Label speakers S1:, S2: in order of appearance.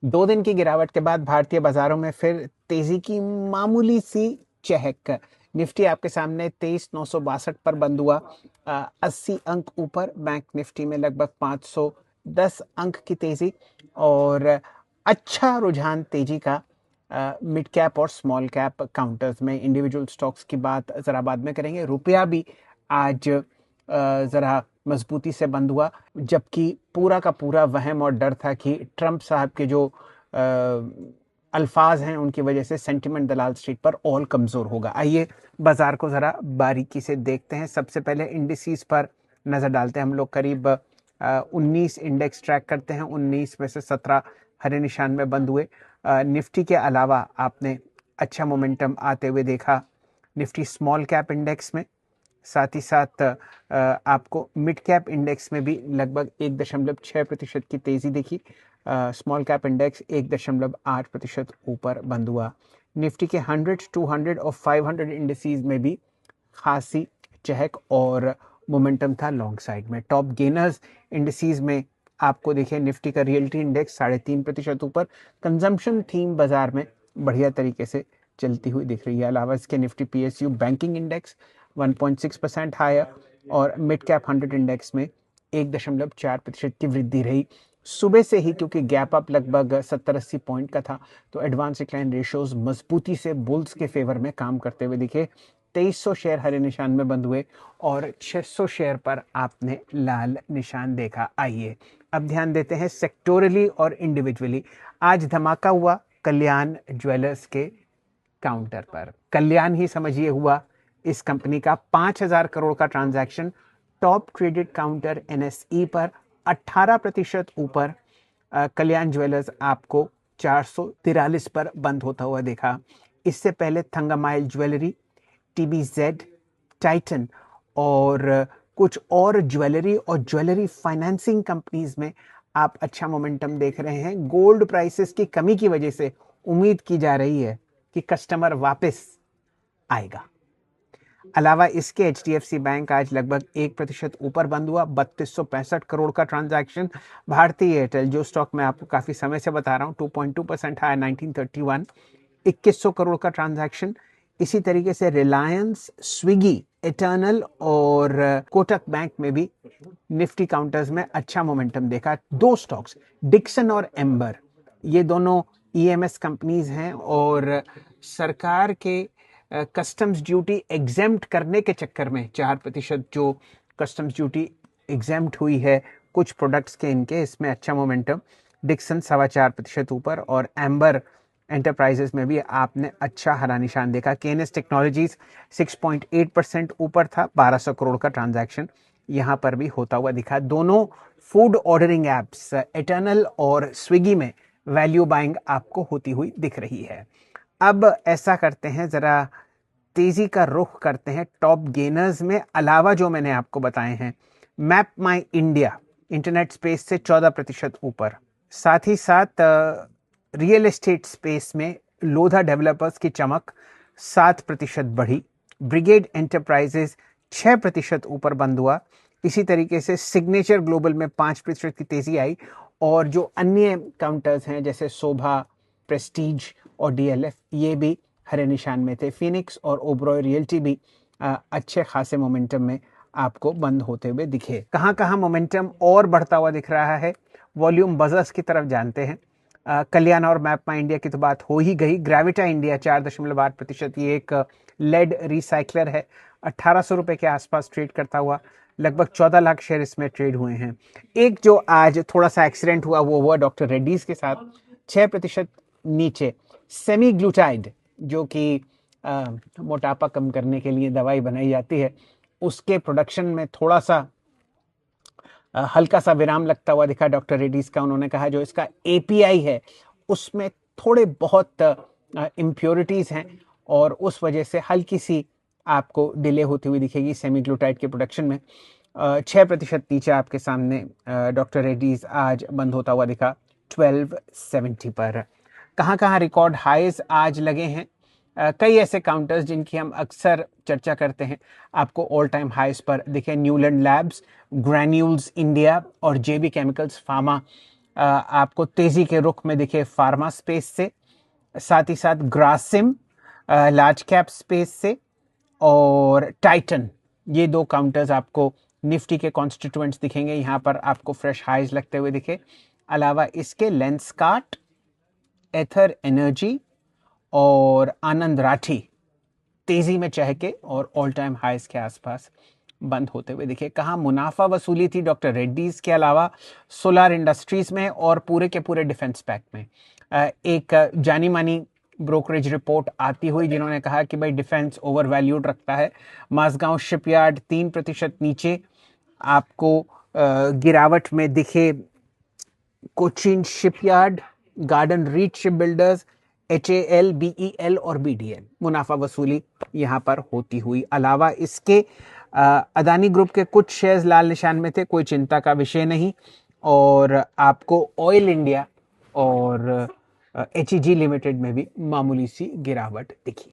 S1: 2 दिन की गिरावट के बाद भारतीय बाजारों में फिर तेजी की मामूली सी चहक। निफ्टी आपके सामने 23,962 पर बंद हुआ। 80 अंक ऊपर। बैंक निफ्टी में लगभग 510 अंक की तेजी और अच्छा रुझान तेजी का मिड कैप और स्मॉल कैप काउंटर्स में। इंडिविजुअल स्टॉक्स की बात जरा बाद में करेंगे। रुपया भी आज जरा मजबूती से बंद हुआ, जबकि पूरा का पूरा वहम और डर था कि ट्रंप साहब के जो अल्फाज हैं उनकी वजह से सेंटिमेंट दलाल स्ट्रीट पर और कमजोर होगा। आइए बाजार को जरा बारीकी से देखते हैं। सबसे पहले इंडिसेस पर नजर डालते हैं हम लोग। करीब 19 इंडेक्स ट्रैक करते हैं। 19 में से 17 हरे निशान में बंद हुए। निफ्टी के अलावा आपने अच्छा मोमेंटम आते हुए देखा निफ्टी स्मॉल कैप इंडेक्स में। साथ ही साथ आपको मिड कैप इंडेक्स में भी लगभग 1.6% की तेजी दिखी। स्मॉल कैप इंडेक्स 1.8% ऊपर बंद हुआ। निफ्टी के 100, 200 और 500 इंडिसेस में भी खासी चहक और मोमेंटम था लॉन्ग साइड में। टॉप गेनर्स इंडिसेस में आपको देखिए निफ्टी का रियल्टी इंडेक्स 3.5% ऊपर। कंजम्पशन थीम बाजार में बढ़िया तरीके से चलती हुई दिख रही है। अलावा इसके Nifty PSU banking index 1.6% higher और मिड कैप 100 इंडेक्स में 1.4% की वृद्धि रही। सुबह से ही क्योंकि गैप अप लगभग 70-80 पॉइंट का था, तो एडवांस डिक्लाइन रेशियोज मजबूती से बुल्स के फेवर में काम करते हुए दिखे। 2300 शेयर हरे निशान में बंद हुए और 600 शेयर पर आपने लाल निशान देखा। आइए अब ध्यान देते हैं सेक्टोरली और इंडिविजुअली। आज धमाका हुआ कल्याण ज्वेलर्स के काउंटर पर। कल्याण ही समझिए हुआ इस कंपनी का 5,000 करोड़ का transaction top traded counter NSE पर 18% ऊपर। कल्याण ज्वेलर्स आपको 443 पर बंद होता हुआ देखा। इससे पहले थंगामाइल ज्वेलरी, टीबीजेड, टाइटन और कुछ और ज्वेलरी और ज्वेलरी फाइनेंसिंग कंपनीज में आप अच्छा मोमेंटम देख रहे हैं। गोल्ड प्राइसेस की कमी की वजह से उम्मीद की जा रही है कि कस्टमर वापस आएगा। अलावा इसके एचडीएफसी बैंक आज लगभग 1% ऊपर बंद हुआ। 3265 करोड़ का ट्रांजैक्शन। भारतीय एयरटेल, जो स्टॉक मैं आपको काफी समय से बता रहा हूं, 2.2% हायर 1931, 2100 करोड़ का ट्रांजैक्शन। इसी तरीके से रिलायंस, स्विगी, इटर्नल और कोटक बैंक में भी निफ्टी काउंटर्स में अच्छा मोमेंटम देखा। 2 स्टॉक्स डिक्सन और एम्बर, ये दोनों ईएमएस कंपनीज हैं और सरकार के कस्टम्स ड्यूटी एग्जेम्प्ट करने के चक्कर में 4% जो कस्टम्स ड्यूटी एग्जेम्प्ट हुई है कुछ प्रोडक्ट्स के इनके, इसमें अच्छा मोमेंटम। डिक्सन 4.25% ऊपर और एम्बर एंटरप्राइजेस में भी आपने अच्छा हरा निशान देखा। केएनएस टेक्नोलॉजीज 6.8% ऊपर था। 1200 करोड़ का ट्रांजैक्शन यहां पर भी होता हुआ दिखा। दोनों फूड ऑर्डरिंग एप्स इटर्नल और स्विगी में वैल्यू बाइंग आपको होती हुई दिख रही है। अब ऐसा करते हैं, जरा तेजी का रुख करते हैं टॉप गेनर्स में। अलावा जो मैंने आपको बताए हैं, मैप माई इंडिया इंटरनेट स्पेस से 14% ऊपर। साथ ही साथ रियल एस्टेट स्पेस में लोधा डेवलपर्स की चमक 7% बढ़ी। ब्रिगेड एंटरप्राइजेस 6% ऊपर बंद हुआ। इसी तरीके से सिग्नेचर ग्लोबल में 5% की तेजी आई और जो अन्य काउंटर्स हैं जैसे शोभा, प्रेस्टीज और डीएलएफ, ये भी हरे निशान में थे। फिनिक्स और ओबरॉय रियल्टी भी अच्छे खासे मोमेंटम में आपको बंद होते हुए दिखे। कहां कहां मोमेंटम और बढ़ता हुआ दिख रहा है, वॉल्यूम बजर्स की तरफ जानते हैं। कल्याण और मैपमा इंडिया की तो बात हो ही गई। ग्रेविटा इंडिया 4.8%, ये एक लेड रिसाइकलर है, 1800 रुपए के आसपास ट्रेड करता हुआ। लगभग 14 लाख शेयर इसमें ट्रेड हुए हैं। एक जो आज थोड़ा सा एक्सीडेंट हुआ वो हुआ डॉक्टर रेड्डीज के साथ, 6% नीचे। सेमी ग्लूटाइड, जो कि मोटापा कम करने के लिए दवाई बनाई जाती है, उसके प्रोडक्शन में थोड़ा सा हल्का सा विराम लगता हुआ दिखा डॉक्टर रेड्डीज का। उन्होंने कहा जो इसका एपीआई है उसमें थोड़े बहुत इम्प्योरिटीज हैं और उस वजह से हल्की सी आपको डिले होती हुई दिखेगी सेमीग्लूटाइड के प्रोडक्शन में। 6% नीचे आपके सामने डॉक्टर रेड्डीज आज बंद होता हुआ दिखा 1270 पर। कहाँ कहाँ रिकॉर्ड हाईज आज लगे हैं, कई ऐसे काउंटर्स जिनकी हम अक्सर चर्चा करते हैं आपको ऑल टाइम हाईस पर दिखे। न्यूलैंड लैब्स, ग्रैन्यूल्स इंडिया और जेबी केमिकल्स फार्मा आपको तेजी के रुख में दिखे फार्मा स्पेस से, साथ ही साथ ग्रासिम लार्ज कैप स्पेस से, और टाइटन, ये दो काउंटर्स आपको निफ्टी के कॉन्स्टिट्यूएंट्स दिखेंगे, यहाँ पर आपको फ्रेश हाइज लगते हुए दिखे। अलावा इसके लेंसकार्ट, एथर एनर्जी और आनंद राठी तेजी में चहके और ऑल टाइम हाइज के आसपास बंद होते हुए दिखे। कहाँ मुनाफा वसूली थी डॉक्टर रेड्डीज के अलावा सोलार इंडस्ट्रीज में और पूरे के पूरे डिफेंस पैक में। एक जानी मानी ब्रोकरेज रिपोर्ट आती हुई जिन्होंने कहा कि भाई डिफेंस ओवर वैल्यूड रखता है। माजगांव शिपयार्ड 3% नीचे आपको गिरावट में दिखे। Cochin shipyard, garden reach ship builders, HAL, BEL और BDL मुनाफा वसूली यहाँ पर होती हुई। अलावा इसके अदानी ग्रुप के कुछ शेयर्स लाल निशान में थे, कोई चिंता का विषय नहीं। और आपको ऑयल इंडिया और HEG लिमिटेड में भी मामूली सी गिरावट दिखी।